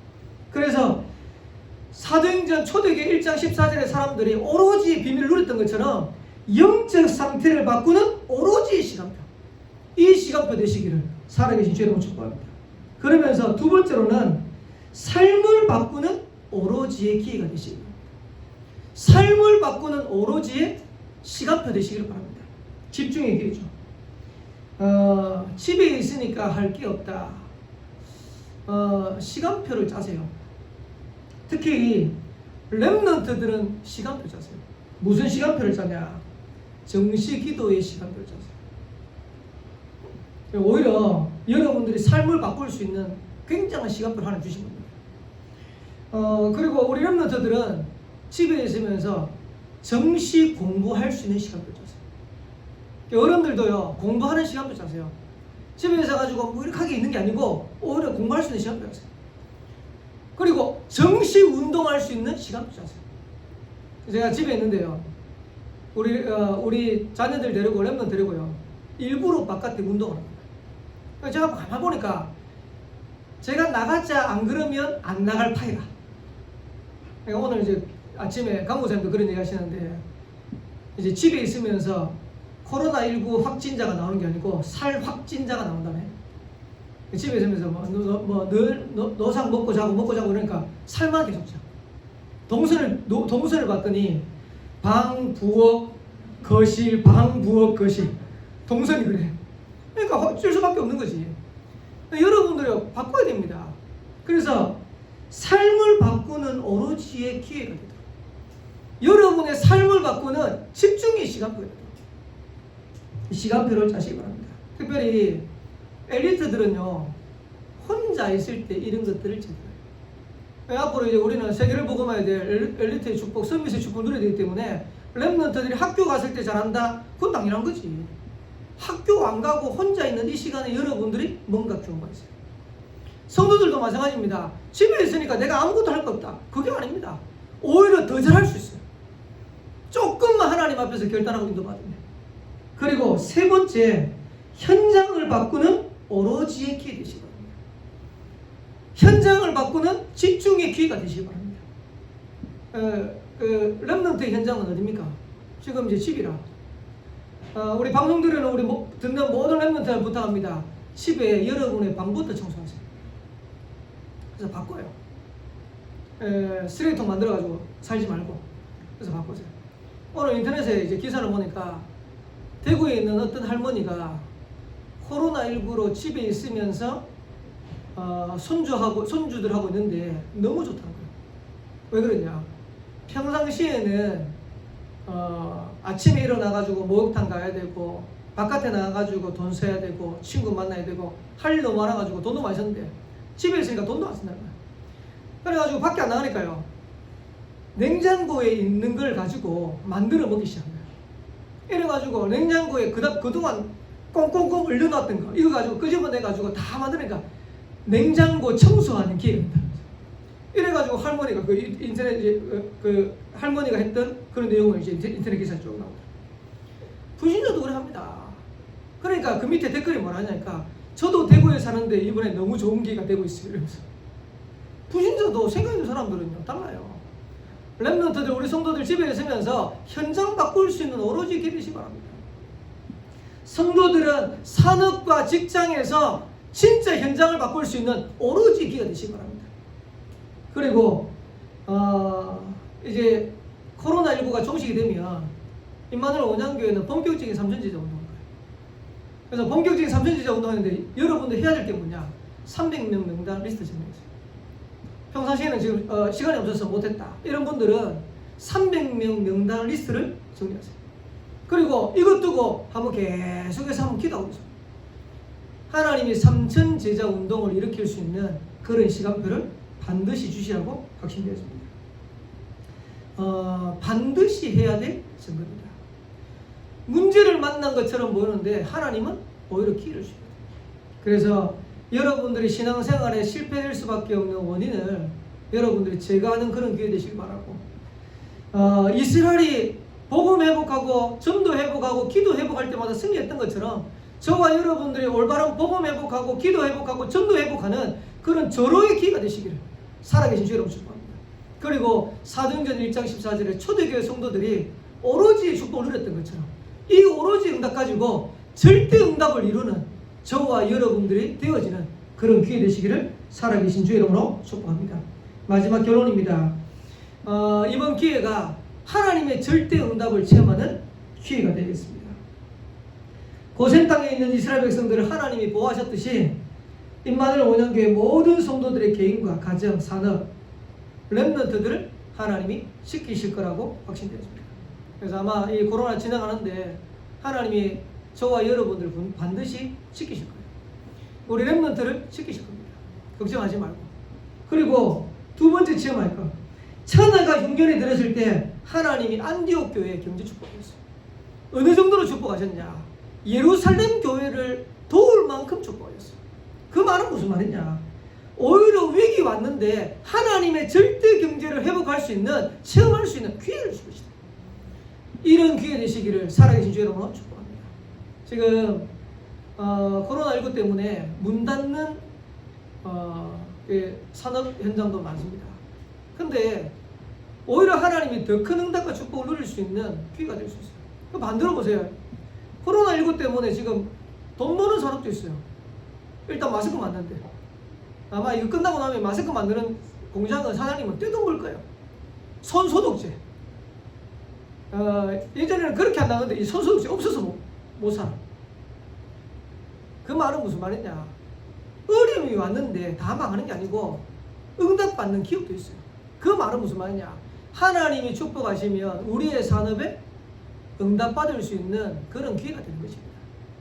그래서 사도행전 초대교회 1장 14절의 사람들이 오로지 비밀을 누렸던 것처럼 영적 상태를 바꾸는 오로지 시간표, 이 시간표 되시기를 살아계신 주의 이름으로 축복합니다. 그러면서 두 번째로는 삶을 바꾸는 오로지의 기회가 되시기를, 삶을 바꾸는 오로지의 시간표 되시기를 바랍니다. 집중의 기회죠. 집에 있으니까 할 게 없다. 시간표를 짜세요. 특히 렘넌트들은 시간표 짜세요. 무슨 시간표를 짜냐? 정시 기도의 시간표를 짜세요. 오히려 여러분들이 삶을 바꿀 수 있는 굉장한 시간표를 하나 주신 겁니다. 그리고 우리 렘넌트들은 집에 있으면서 정시 공부할 수 있는 시간표를 짜세요. 어른들도요, 공부하는 시간표 짜세요. 집에 있어가지고 뭐 이렇게 하게 있는 게 아니고 오히려 공부할 수 있는 시간표 짜세요. 그리고 정시 운동할 수 있는 시간도 짜세요. 제가 집에 있는데요, 우리 자녀들 데리고 렘넌트 데리고요, 일부러 바깥에 운동을 합니다. 제가 가만 보니까 제가 나가자 안 그러면 안 나갈 파이다. 그러니까 오늘 이제 아침에 강구사님도 그런 얘기 하시는데, 이제 집에 있으면서 코로나19 확진자가 나오는 게 아니고 살 확진자가 나온다네. 집에 있으면서 늘 노상 먹고 자고 그러니까 살만 계속 자. 동선을 봤더니 방, 부엌, 거실, 방, 부엌, 거실. 동선이 그래. 그러니까 어쩔 수밖에 없는 거지. 여러분들이 바꿔야 됩니다. 그래서 삶을 바꾸는 오로지의 기회가 되다. 여러분의 삶을 바꾸는 집중의 시간표가 되다. 시간표를 짜시기 바랍니다. 특별히 엘리트들은요, 혼자 있을 때 이런 것들을 제대로 해요. 앞으로 이제 우리는 세계를 복음해야 될 엘리트의 축복, 서밋의 축복을 누려야 되기 때문에 렘넌트들이 학교 갔을 때 잘한다? 그건 당연한 거지. 학교 안 가고 혼자 있는 이 시간에 여러분들이 뭔가 교훈가 있어요. 성도들도 마찬가지입니다. 집에 있으니까 내가 아무것도 할 거 없다. 그게 아닙니다. 오히려 더 잘할 수 있어요. 조금만 하나님 앞에서 결단하고 인도받으면. 그리고 세 번째, 현장을 바꾸는 오로지의 기회 되시기 바랍니다. 현장을 바꾸는 집중의 기회가 되시기 바랍니다. 렘넌트의 현장은 어디입니까? 지금 이제 집이라. 우리 방송 들으는 우리 듣는 모든 렘넌트를 부탁합니다. 집에 여러분의 방부터 청소하세요. 그래서 바꿔요. 쓰레기통 만들어가지고 살지 말고. 그래서 바꾸세요. 오늘 인터넷에 이제 기사를 보니까 대구에 있는 어떤 할머니가 코로나19로 집에 있으면서 손주들하고 있는데 너무 좋다는 거예요. 왜 그러냐? 평상시에는 아침에 일어나가지고 목욕탕 가야 되고 바깥에 나가가지고 돈 써야 되고 친구 만나야 되고 할 일 너무 많아가지고 돈도 많이 썼는데 집에 있으니까 돈도 안 쓴다는 거예요. 그래가지고 밖에 안 나가니까요. 냉장고에 있는 걸 가지고 만들어 먹기 시작한 거예요. 이래가지고 냉장고에 그동안 꽁꽁꽁 얼려놨던 거 이거 가지고 끄집어내가지고 다 만드니까 냉장고 청소하는 기회가 있다. 이래가지고 할머니가 그 인터넷 그 할머니가 했던 그런 내용을 이제 인터넷 기사에 쭉 나오더라고요. 부신자도 그래 합니다. 그러니까 그 밑에 댓글이 뭐라 하냐니까 저도 대구에 사는데 이번에 너무 좋은 기회가 되고 있어요. 이러면서 부신자도 생각 있는 사람들은요 달라요. 랩런트들 우리 성도들 집에 있으면서 현장 바꿀 수 있는 오로지 기대시 바랍니다. 성도들은 산업과 직장에서 진짜 현장을 바꿀 수 있는 오로지 기가 되시기 바랍니다. 그리고 이제 코로나19가 종식이 되면 임마누엘 원양교회는 본격적인 삼천지자 운동을 해요. 그래서 본격적인 삼천지자 운동하는데 여러분들 해야 될 게 뭐냐? 300명 명단 리스트 정리했어요. 평상시에는 지금 시간이 없어서 못했다. 이런 분들은 300명 명단 리스트를 정리하세요. 그리고 이것 두고 한번 계속해서 한번 기도하고 있어요. 하나님이 삼천제자 운동을 일으킬 수 있는 그런 시간표를 반드시 주시라고 확신되었습니다. 반드시 해야 될 선거입니다. 문제를 만난 것처럼 보이는데 하나님은 오히려 기회를 주셔요. 그래서 여러분들이 신앙생활에 실패될 수밖에 없는 원인을 여러분들이 제거하는 그런 기회 되시길 바라고, 이스라엘이 복음 회복하고 전도 회복하고 기도 회복할 때마다 승리했던 것처럼 저와 여러분들이 올바른 복음 회복하고 기도 회복하고 전도 회복하는 그런 절호의 기회가 되시기를 살아계신 주 여러분 축복합니다. 그리고 사도행전 1장 14절에 초대교회 성도들이 오로지 축복을 누렸던 것처럼 이 오로지 응답 가지고 절대 응답을 이루는 저와 여러분들이 되어지는 그런 기회 되시기를 살아계신 주 이름으로 축복합니다. 마지막 결론입니다. 이번 기회가 하나님의 절대 응답을 체험하는 기회가 되겠습니다. 고센 땅에 있는 이스라엘 백성들을 하나님이 보호하셨듯이 임마누엘 원양교회 모든 성도들의 개인과 가정, 산업, 렘넌트들을 하나님이 지키실 거라고 확신되었습니다. 그래서 아마 이 코로나 지나가는데 하나님이 저와 여러분들을 반드시 지키실 거예요. 우리 렘넌트를 지키실 겁니다. 걱정하지 말고. 그리고 두 번째 체험할 거. 천하가 흉년에 들었을 때 하나님이 안디옥 교회에 경제 축복했어요. 어느 정도로 축복하셨냐? 예루살렘 교회를 도울 만큼 축복하셨어요. 그 말은 무슨 말이냐? 오히려 위기 왔는데 하나님의 절대 경제를 회복할 수 있는, 체험할 수 있는 기회를 주시다. 이런 기회 되시기를 살아계신 주 여러분 축복합니다. 지금 코로나19 때문에 문 닫는 산업 현장도 많습니다. 근데 오히려 하나님이 더 큰 응답과 축복을 누릴 수 있는 기회가 될 수 있어요. 그럼 만들어 보세요. 코로나19 때문에 지금 돈 버는 산업도 있어요. 일단 마스크 만드는데 아마 이거 끝나고 나면 마스크 만드는 공장은 사장님은 떼돈 벌 거예요. 손소독제. 예전에는 그렇게 안 나오는데 이 손소독제 없어서 못 살아. 그 말은 무슨 말이냐? 어려움이 왔는데 다 망하는 게 아니고 응답받는 기업도 있어요. 그 말은 무슨 말이냐? 하나님이 축복하시면 우리의 산업에 응답받을 수 있는 그런 기회가 되는 것입니다.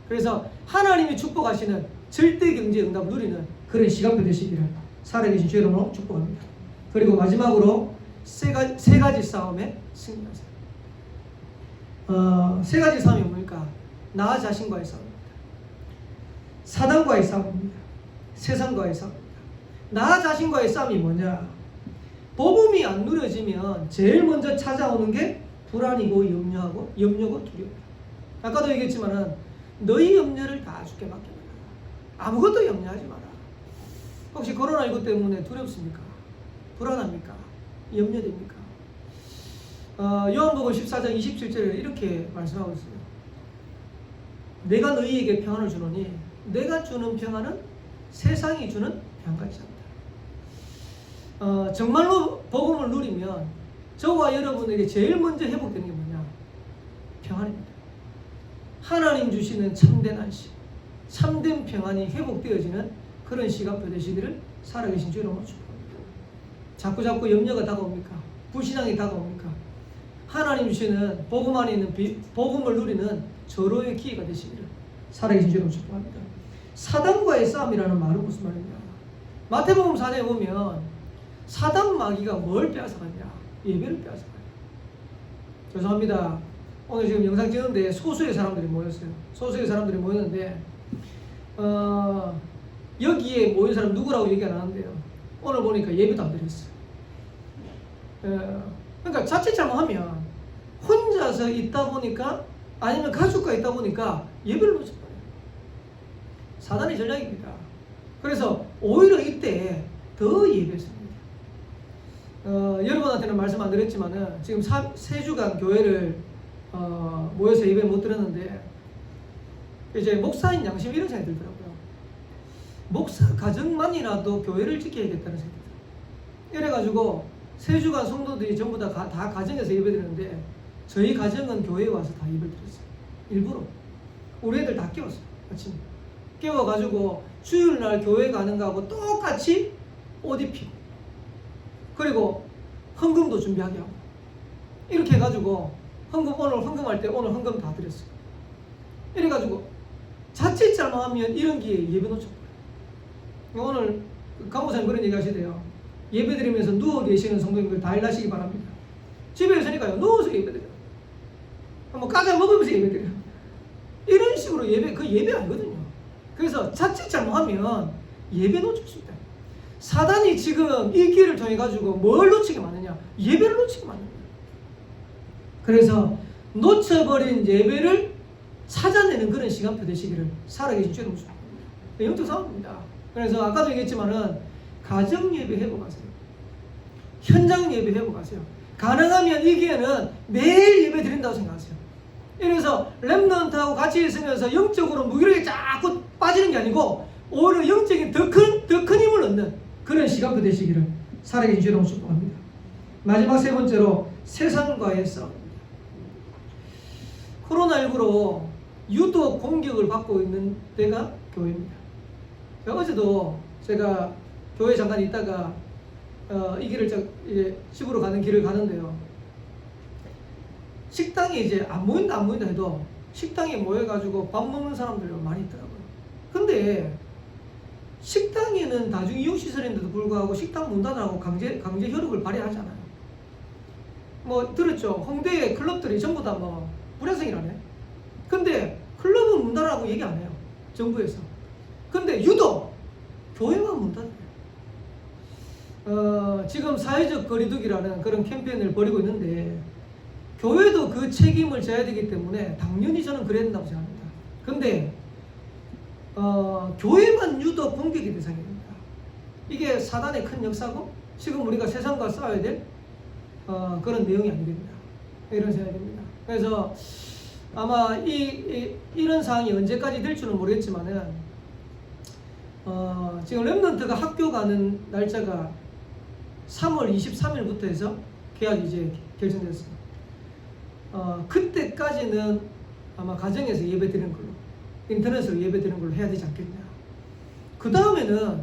그래서 하나님이 축복하시는 절대 경제 응답을 누리는 그런 시간표 되시기를 살아계신 주 여러분으로 축복합니다. 그리고 마지막으로 세 가지 싸움에 승리하세요. 세 가지 싸움이 뭡니까? 나 자신과의 싸움입니다. 사단과의 싸움입니다. 세상과의 싸움입니다. 나 자신과의 싸움이 뭐냐? 복음이 안 누려지면 제일 먼저 찾아오는 게 불안이고 염려고 두려움이다. 아까도 얘기했지만은 너희 염려를 다 주께 맡겨라. 아무것도 염려하지 마라. 혹시 코로나19 때문에 두렵습니까? 불안합니까? 염려됩니까? 요한복음 14장 27절에 이렇게 말씀하고 있어요. 내가 너희에게 평안을 주노니 내가 주는 평안은 세상이 주는 평안같이 합니다. 정말로 복음을 누리면 저와 여러분에게 제일 먼저 회복되는 게 뭐냐? 평안입니다. 하나님 주시는 참된 안식, 참된 평안이 회복되어지는 그런 시간표 되시기를 살아계신 주 여러분 축복합니다. 자꾸 염려가 다가옵니까? 불신앙이 다가옵니까? 하나님 주시는 복음 안에 있는 복음을 누리는 절호의 기회가 되시기를 살아계신 주 여러분 축복합니다. 사단과의 싸움이라는 말은 무슨 말이냐? 마태복음 4장에 보면 사단 마귀가 뭘 빼앗아갔냐? 예배를 빼앗아가요. 죄송합니다. 오늘 지금 영상 찍는데 소수의 사람들이 모였어요. 소수의 사람들이 모였는데 여기에 모인 사람 누구라고 얘기 안 하는데요. 오늘 보니까 예배도 안 드렸어요. 그러니까 자칫 잘못하면 혼자서 있다 보니까 아니면 가족과 있다 보니까 예배를 놓쳐버려요. 사단의 전략입니다. 그래서 오히려 이때 더 예배했습니다. 여러분한테는 말씀 안 드렸지만은 지금 3주간 교회를 모여서 예배 못 드렸는데 이제 목사인 양심 이런 생각이 들더라고요. 목사 가정만이라도 교회를 지켜야겠다는 생각이 들어요. 이래가지고 3주간 성도들이 전부 다 가정에서 예배 드렸는데 저희 가정은 교회에 와서 다 예배를 드렸어요. 일부러 우리 애들 다 깨웠어요. 아침에 깨워가지고 주일날 교회 가는 거하고 똑같이 옷 입히고 그리고 헌금도 준비하게 하고 이렇게 해가지고 오늘 헌금할 때 오늘 헌금 다 드렸어요. 이래가지고 자칫 잘못하면 이런 기회에 예배 놓쳐버려요. 오늘 강목사님 그런 얘기 하시대요. 예배 드리면서 누워 계시는 성도님들 다 일하시기 바랍니다. 집에 있으니까요. 누워서 예배 드려요. 뭐 과자 먹으면서 예배 드려요. 이런 식으로 그 예배 아니거든요. 그래서 자칫 잘못하면 예배 놓칠 수 있다. 사단이 지금 이 기회를 통해 가지고 뭘 놓치게 만드냐? 예배를 놓치게 만듭니다. 그래서 놓쳐버린 예배를 찾아내는 그런 시간표 되시기를 살아계신 주님 축복합니다. 영적 상황입니다. 그래서 아까도 얘기했지만은 가정 예배 회복하세요. 현장 예배 회복하세요. 가능하면 이 기회는 매일 예배 드린다고 생각하세요. 이래서 렘넌트하고 같이 있으면서 영적으로 무기력에 자꾸 빠지는 게 아니고 오히려 영적인 더 큰 힘을 얻는 그런 시간표 되시기를 살아계신 주님 축복합니다. 마지막 세 번째로 세상과의 싸움입니다. 코로나19로 유독 공격을 받고 있는 데가 교회입니다. 어제도 제가 교회 잠깐 있다가 이 길을 이제 집으로 가는 길을 가는데요. 식당에 이제 안 모인다 해도 식당에 모여가지고 밥 먹는 사람들이 많이 있더라고요. 근데 식당에는 다중이용시설인데도 불구하고 식당 문 닫으라고 강제 효력을 발휘하잖아요. 뭐 들었죠? 홍대의 클럽들이 전부 다 뭐 불야성이라네. 근데 클럽은 문 닫으라고 얘기 안 해요. 정부에서. 근데 유독 교회만 문 닫아요. 지금 사회적 거리두기라는 그런 캠페인을 벌이고 있는데 교회도 그 책임을 져야 되기 때문에 당연히 저는 그래야 된다고 생각합니다. 근데 교회만 유독 공격의 대상이 됩니다. 이게 사단의 큰 역사고 지금 우리가 세상과 싸워야 될 그런 내용이 아니됩니다. 이런 생각이 듭니다. 그래서 아마 이런 상황이 언제까지 될 줄은 모르겠지만은 지금 렘넌트가 학교 가는 날짜가 3월 23일부터 해서 계약이 이제 결정됐습니다. 그때까지는 아마 가정에서 예배 드리는 걸로 인터넷으로 예배 드리는 걸로 해야 되지 않겠냐. 그 다음에는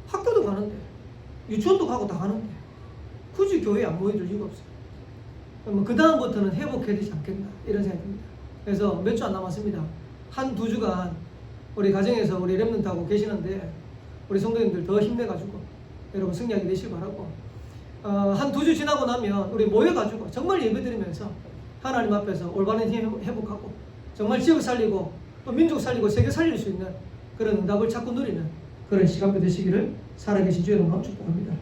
학교도 가는데 유치원도 가고 다 가는데 굳이 교회에 안 모여줄 이유가 없어요. 그러면 그 다음부터는 회복해야 되지 않겠나 이런 생각입니다. 그래서 몇 주 안 남았습니다. 한 2주간 우리 가정에서 우리 렘넌트하고 계시는데 우리 성도님들 더 힘내가지고 여러분 승리하게 되시기 바라고 한 2주 지나고 나면 우리 모여가지고 정말 예배드리면서 하나님 앞에서 올바른 힘 회복하고 정말 지역 살리고 또 민족 살리고 세계 살릴 수 있는 그런 응답을 찾고 누리는 그런 시간표 되시기를 살아계신 주 여러분 축복합니다.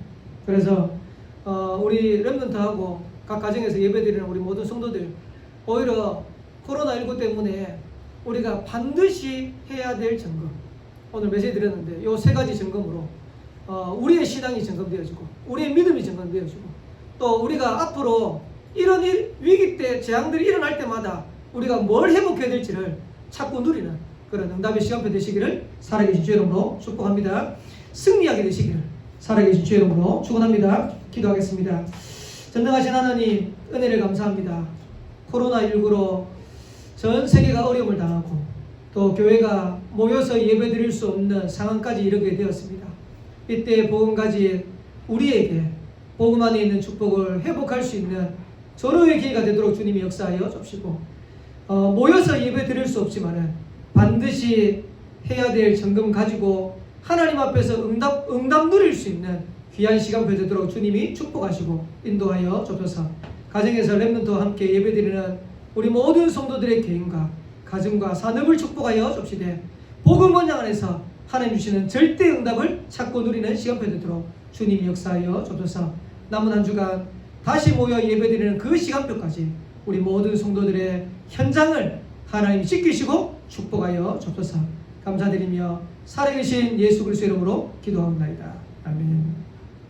그래서 우리 렘넌트하고 각 가정에서 예배드리는 우리 모든 성도들 오히려 코로나19 때문에 우리가 반드시 해야 될 점검 오늘 메시지 드렸는데 이 3가지 점검으로 우리의 신앙이 점검되어지고 우리의 믿음이 점검되어지고 또 우리가 앞으로 이런 위기 때 재앙들이 일어날 때마다 우리가 뭘 회복해야 될지를 찾고 누리는 그런 응답의 시간표 되시기를 살아계신 주 이름으로 축복합니다. 승리하게 되시기를 살아계신 주의 이름으로 축원합니다. 기도하겠습니다. 전능하신 하나님, 은혜를 감사합니다. 코로나19로 전 세계가 어려움을 당하고 또 교회가 모여서 예배드릴 수 없는 상황까지 이르게 되었습니다. 이때 복음 가진 우리에게 복음 안에 있는 축복을 회복할 수 있는 절호의 기회가 되도록 주님이 역사하여 주시고, 모여서 예배 드릴 수 없지만은 반드시 해야 될 점검 가지고 하나님 앞에서 응답 누릴 수 있는 귀한 시간표 되도록 주님이 축복하시고 인도하여 주옵소서. 가정에서 렘넌트와 함께 예배 드리는 우리 모든 성도들의 개인과 가정과 산업을 축복하여 주옵시되, 복음 원장 안에서 하나님 주시는 절대 응답을 찾고 누리는 시간표 되도록 주님이 역사하여 주옵소서. 남은 한 주간 다시 모여 예배드리는 그 시간표까지 우리 모든 성도들의 현장을 하나님 지키시고 축복하여 주옵소서. 감사드리며 살아계신 예수 그리스도의 이름으로 기도합니다. 아멘.